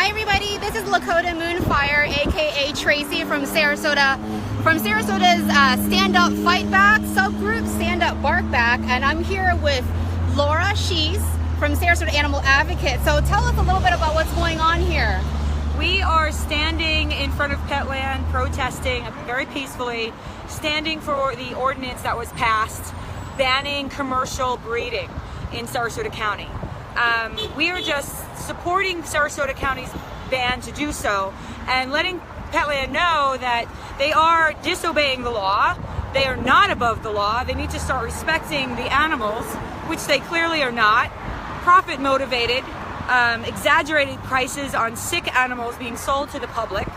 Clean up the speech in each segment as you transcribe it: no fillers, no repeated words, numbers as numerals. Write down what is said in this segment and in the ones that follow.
Hi everybody, this is Lakota Moonfire, aka Tracy from Sarasota. From Sarasota's Stand Up Fight Back subgroup, Stand Up Bark Back, and I'm here with Laura Shees from Sarasota Animal Advocate. So tell us a little bit about what's going on here. We are standing in front of Petland, protesting very peacefully, standing for the ordinance that was passed banning commercial breeding in Sarasota County. We are just supporting Sarasota County's ban to do so and letting Petland know that they are disobeying the law. They are not above the law. They need to start respecting the animals, which they clearly are not. Profit motivated, exaggerated prices on sick animals being sold to the public.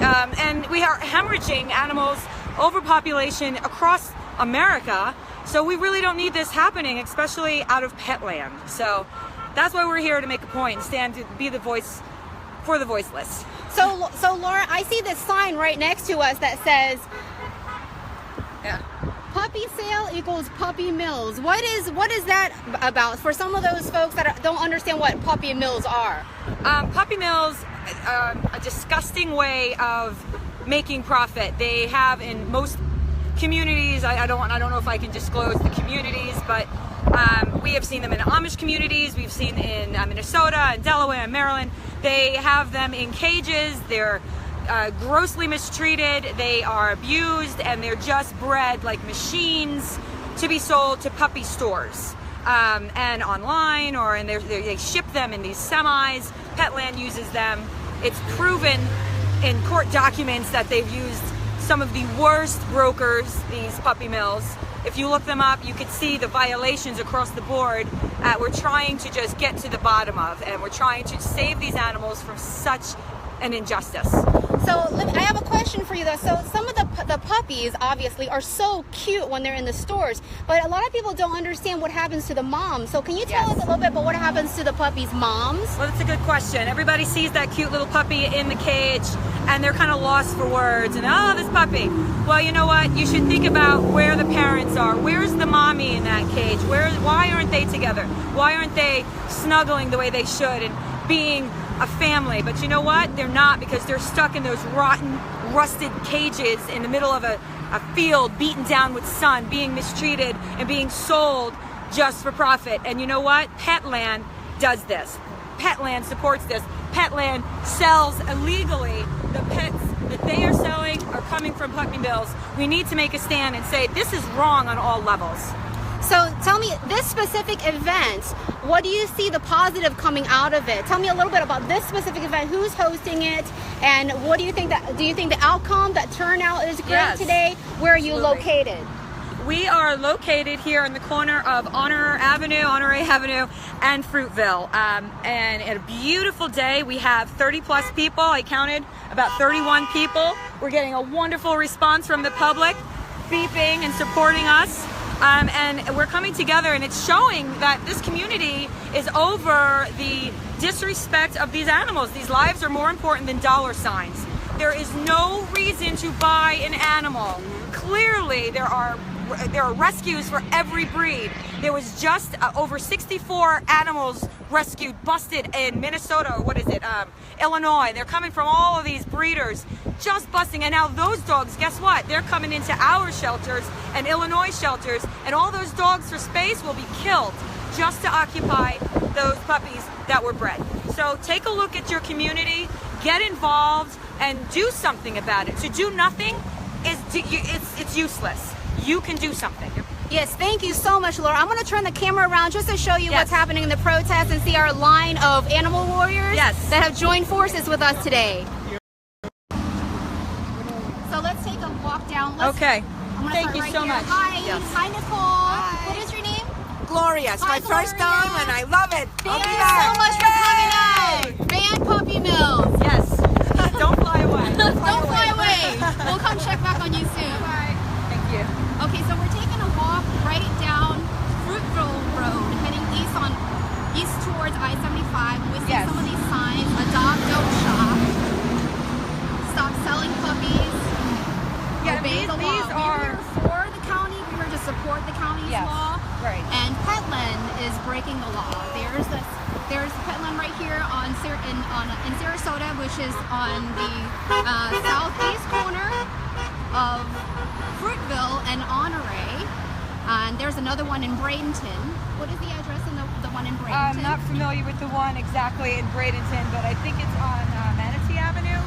And we are hemorrhaging animals, overpopulation across America. So we really don't need this happening, especially out of Petland. So that's why we're here, to make a point and stand to be the voice for the voiceless. So Laura, I see this sign right next to us that says, puppy sale equals puppy mills. What is that about for some of those folks that don't understand what puppy mills are? Puppy mills, a disgusting way of making profit. They have in most communities. I don't know if I can disclose the communities, but we have seen them in Amish communities. We've seen in Minnesota and Delaware and Maryland. They have them in cages. They're grossly mistreated. They are abused, and they're just bred like machines to be sold to puppy stores and online, or they ship them in these semis. Petland uses them. It's proven in court documents that they've used some of the worst brokers, these puppy mills. If you look them up, you could see the violations across the board. We're trying to just get to the bottom of, and we're trying to save these animals from such an injustice. So I have a question for you though. So some of the puppies obviously are so cute when they're in the stores, but a lot of people don't understand what happens to the moms. So can you tell us a little bit about what happens to the puppies' moms? Well, that's a good question. Everybody sees that cute little puppy in the cage and they're kind of lost for words and, oh, this puppy. Well, you know what? You should think about where the parents are. Where's the mommy in that cage? Why aren't they together? Why aren't they snuggling the way they should and being a family? But you know what? They're not, because they're stuck in those rotten, rusted cages in the middle of a field, beaten down with sun, being mistreated and being sold just for profit. And you know what? Petland does this. Petland supports this. Petland sells illegally. The pets that they are selling are coming from puppy mills. We need to make a stand and say this is wrong on all levels. So tell me, this specific event, what do you see the positive coming out of it? Tell me a little bit about this specific event. Who's hosting it, and what do you think the outcome, that turnout is great today? Where are you located? We are located here in the corner of Honore Avenue, and Fruitville. And a beautiful day. We have 30 plus people. I counted about 31 people. We're getting a wonderful response from the public, beeping and supporting us. And we're coming together, and it's showing that this community is over the disrespect of these animals. These lives are more important than dollar signs. There is no reason to buy an animal. Clearly, there are rescues for every breed. There was just over 64 animals rescued, busted in Minnesota, Illinois. They're coming from all of these breeders, just busting. And now those dogs, guess what? They're coming into our shelters and Illinois shelters, and all those dogs for space will be killed just to occupy those puppies that were bred. So take a look at your community, get involved, and do something about it. To do nothing it's useless. You can do something. Yes, thank you so much, Laura. I'm going to turn the camera around just to show you what's happening in the protest and see our line of animal warriors that have joined forces with us today. So let's take a walk down. Okay. Thank you so much. Hi. Hi, Nicole. Hi. What is your name? Gloria. It's my first time, and I love it. Thank you so much for coming out. Ban puppy mills. Yes. Don't fly away. Don't fly away. We'll come check back on you soon. Bye. Thank you. Okay, so we're taking a walk right down Fruitville Road, heading east towards I-75. We see some of these signs: adopt, don't shop, stop selling puppies, obey the law. We are for the county. We were to support the county's law. Right. And Petland is breaking the law. There's Petland right here in Sarasota, which is on the southeast corner of Fruitville and Honore. And there's another one in Bradenton. What is the address in the one in Bradenton? I'm not familiar with the one exactly in Bradenton, but I think it's on Manatee Avenue.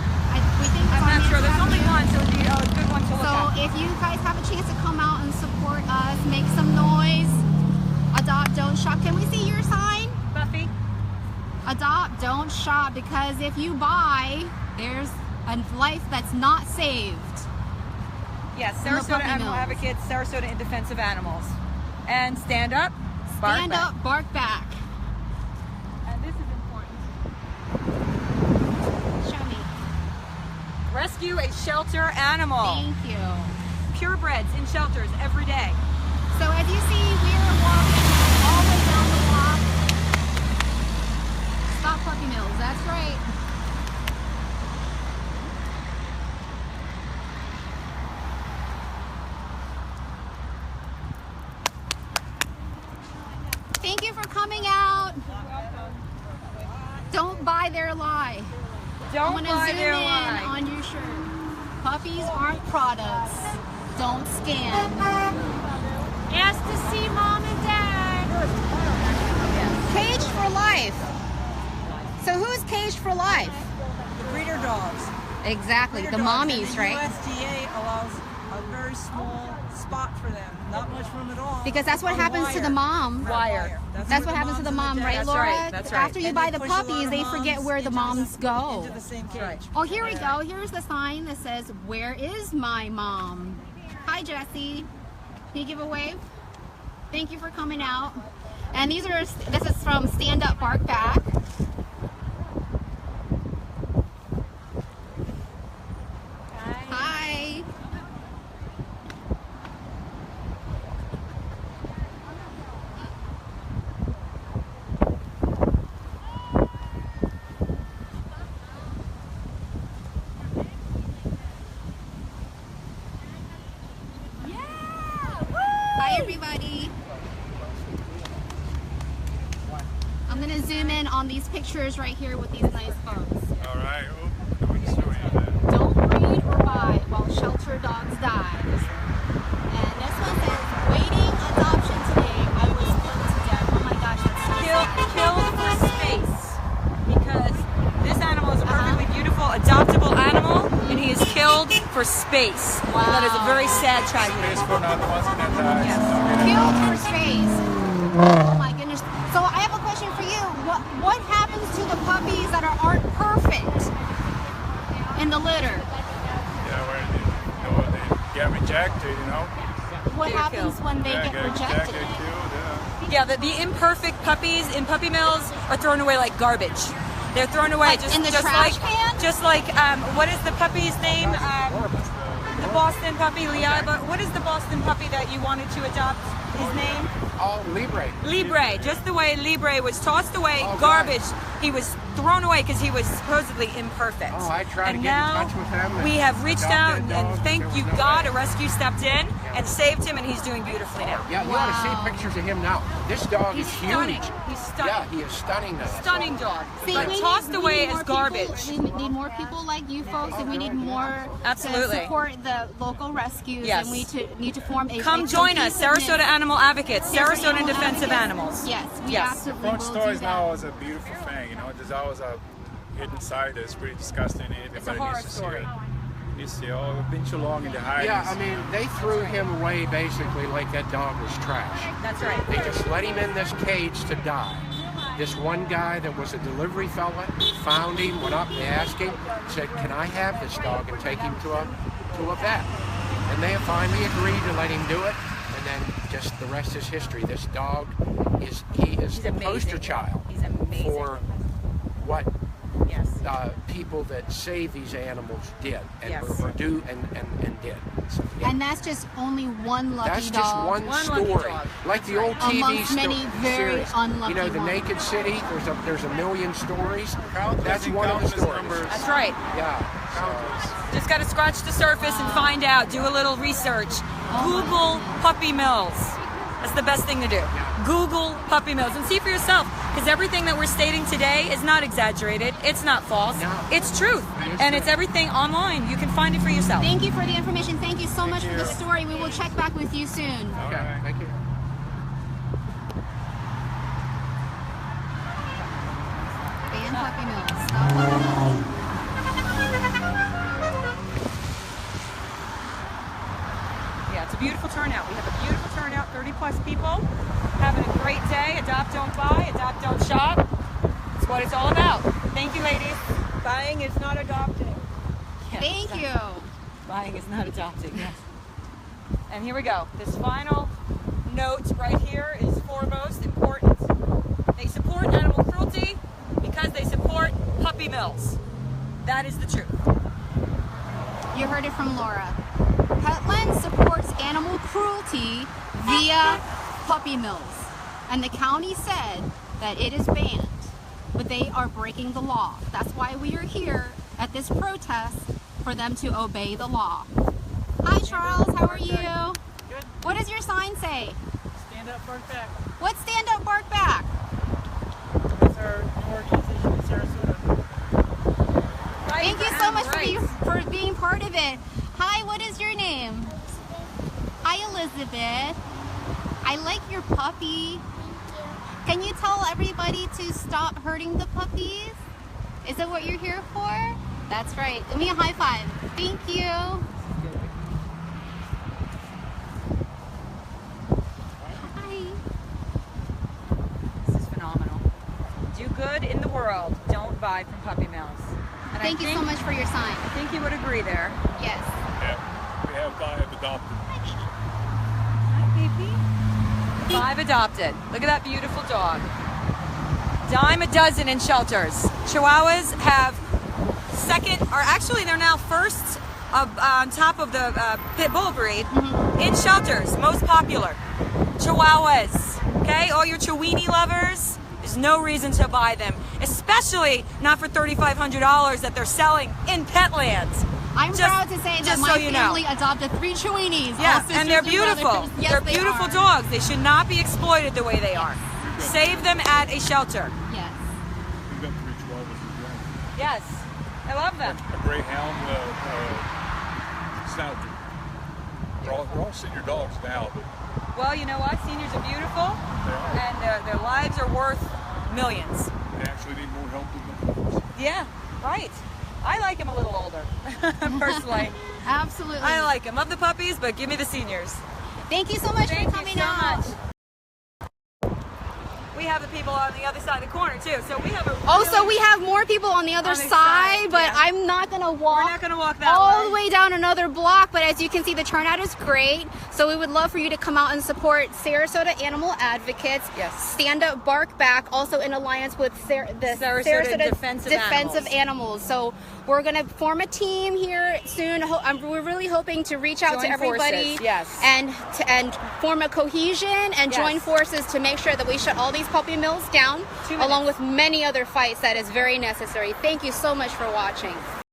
We think it's I'm on not sure. There's only Manatee one, so it'd be a good one to look So at. if you guys have a chance to come out and support us, make some noise. Adopt, don't shop. Can we see your sign? Buffy? Adopt, don't shop, because if you buy, there's a life that's not saved. Yes, And the Sarasota puppy Animal mills. Advocates, Sarasota in Defense of Animals. And stand up, bark Stand back. up, bark back. And this is important. Show me. Rescue a shelter animal. Thank you. Purebreds in shelters every day. So as you see, we're walking all the way down the block. Stop puppy mills, that's right. Thank you for coming out. Don't buy their lie. I'm Don't gonna buy zoom their in lie. on your shirt. Puppies aren't products. Don't scam. Ask to see mom and dad. Caged for life. So who's caged for life? The breeder dogs. Exactly, Breeder the dogs, mommies, and the right? USDA allows a very small spot for them. Not much room at all. Because that's what On happens to wire. the mom. Wire. That's what happens to the mom, right, dads- That's Laura? right, that's right. After you And buy they the push a lot puppies, of they forget moms where the into moms go. Into the same cage. Right. Oh, here we go. Here's the sign that says, "Where is my mom?" Hi, Jesse. Can you give a wave? Thank you for coming out. And this is from Stand Up, Bark Back. Hi. Hi, everybody. I'm gonna zoom in on these pictures right here with these nice bugs. All right. Oh, we can show you that. Don't breed or buy while shelter dogs die. And this one says, waiting adoption today. I was killed to death. Oh my gosh, that's so sad. Killed for space. Because this animal is a perfectly beautiful, adoptable animal, and he is killed for space. Wow. That is a very sad tragedy. Space for not one's gonna die. Yes. Killed for space. Oh my goodness. So I have a question for you. What happens to the puppies that aren't perfect in the litter? Yeah, where they get rejected, you know. What They're happens killed. when they Yeah, get rejected? killed, yeah. Yeah, the imperfect puppies in puppy mills are thrown away like garbage. They're thrown away Like in the trash can? Just like what is the puppy's name? The Boston puppy, Leah. But what is the Boston puppy that you wanted to adopt? His name? Oh, Libre. Libre. Just the way Libre was tossed away, Oh, garbage. right. He was thrown away because he was supposedly imperfect. Oh, I tried to and get in now touch with him and we have reached out adopted and dogs. thank There you was no God, way. a rescue stepped in and saved him, and he's doing beautifully now. Yeah, you Wow. ought to see pictures of him now. This dog He's is huge. stunning. He's stunning. Yeah, he is stunning now. Stunning dog, See, but we tossed need away more as garbage. People, we need more people like you folks, and we need more Absolutely. to support the local rescues. Yes. And we need to form a Come a join us, cohesiveness. Sarasota Animal Advocates, Sarasota in Defense of Advocates. Animals. Yes, we Yes. absolutely Front will stories do now that. is a beautiful thing, you know. There's always a hidden side that's pretty disgusting. It's a Everybody horror needs to see story. it. You see, oh, we've been too long in the hiding. Yeah, I mean, they threw him away basically like that dog was trash. That's right. They just let him in this cage to die. This one guy that was a delivery fella found him, went up and asked him, said, "Can I have this dog and take him to a vet?" And they finally agreed to let him do it. And then just the rest is history. This dog is He's the amazing. poster child He's amazing. for what Yes. people that save these animals did and Yes. or do and did. So, yeah. And that's just only one lucky That's dog. just one One lucky story, dog. like the old TV Amongst many very series. unlucky You know, the ones. Naked City. There's a million stories. That's Countless one of the stories. numbers. That's right. Yeah. Countless. Just got to scratch the surface and find out. Do a little research. Google puppy mills. That's the best thing to do. Google puppy mills and see for yourself. because everything that we're stating today is not exaggerated. It's not false. No. It's truth. And it's everything online. You can find it for yourself. Thank you for the information. Thank you so much for the story. We will check back with you soon. Okay, thank you. Ban puppy mills. Stop puppy mills. Yeah, it's a beautiful turnout. We have a beautiful turnout, 30+ people having a great day. Adopt, don't buy, adopt, don't shop. It's what it's all about. Thank you, ladies. Buying is not adopting. Yeah, Thank exactly. you. Buying is not adopting, yes. And here we go. This final note right here is foremost important. They support animal cruelty because they support puppy mills. That is the truth. You heard it from Laura. Petland supports animal cruelty via puppy mills. And the county said that it is banned, but they are breaking the law. That's why we are here at this protest, for them to obey the law. Hi Charles, how are you? Good. What does your sign say? Stand up, bark back. What stand up, bark back? That's our new organization in Sarasota. Thank you so much for being part of it. Hi, what is your name? Hi, Elizabeth. I like your puppy. Can you tell everybody to stop hurting the puppies? Is that what you're here for? That's right. Give me a high five. Thank you. Hi. This is phenomenal. Do good in the world. Don't buy from puppy mills. And Thank you so much for your sign. I think you would agree there. Yes. Yeah, we have 5 adopted. Hi, baby. 5 adopted. Look at that beautiful dog. Dime a dozen in shelters. Chihuahuas have second, or actually they're now first on top of the pit bull breed in shelters. Most popular. Chihuahuas. Okay, all your Chiweenie lovers, there's no reason to buy them, especially not for $3,500 that they're selling in Petland. I'm proud to say that just my so you know. family adopted 3 Chiweenies. Yeah, all sisters and they're brothers. beautiful. Yes, they're they beautiful are. dogs. They should not be exploited the way they are. Save them at a shelter. Yes. We've got 3 Chihuahuas as well. Yes, I love them. A Greyhound, Snouter. They're all senior dogs now, but Well, you know what? Seniors are beautiful, they are. and their lives are worth millions. They actually need more help than the Yeah, right. I like them a little older, personally. Absolutely. I like them. Love the puppies, but give me the seniors. Thank you so much Thank for coming you so out. much. We have the people on the other side of the corner too, so we have a. Also, really- we have more people on the other On the side, side, but yeah. I'm not going to walk. We're not going to walk that all way. the way down another block, but as you can see, the turnout is great. So we would love for you to come out and support Sarasota Animal Advocates. Yes. Stand Up, Bark Back, also in alliance with the Sarasota Defensive Animals. So we're going to form a team here soon. We're really hoping to reach out to Join everybody, forces, yes. and form a cohesion and Yes. join forces to make sure that we shut all these puppy mills down, 2 minutes. along with many other fights that is very necessary. Thank you so much for watching.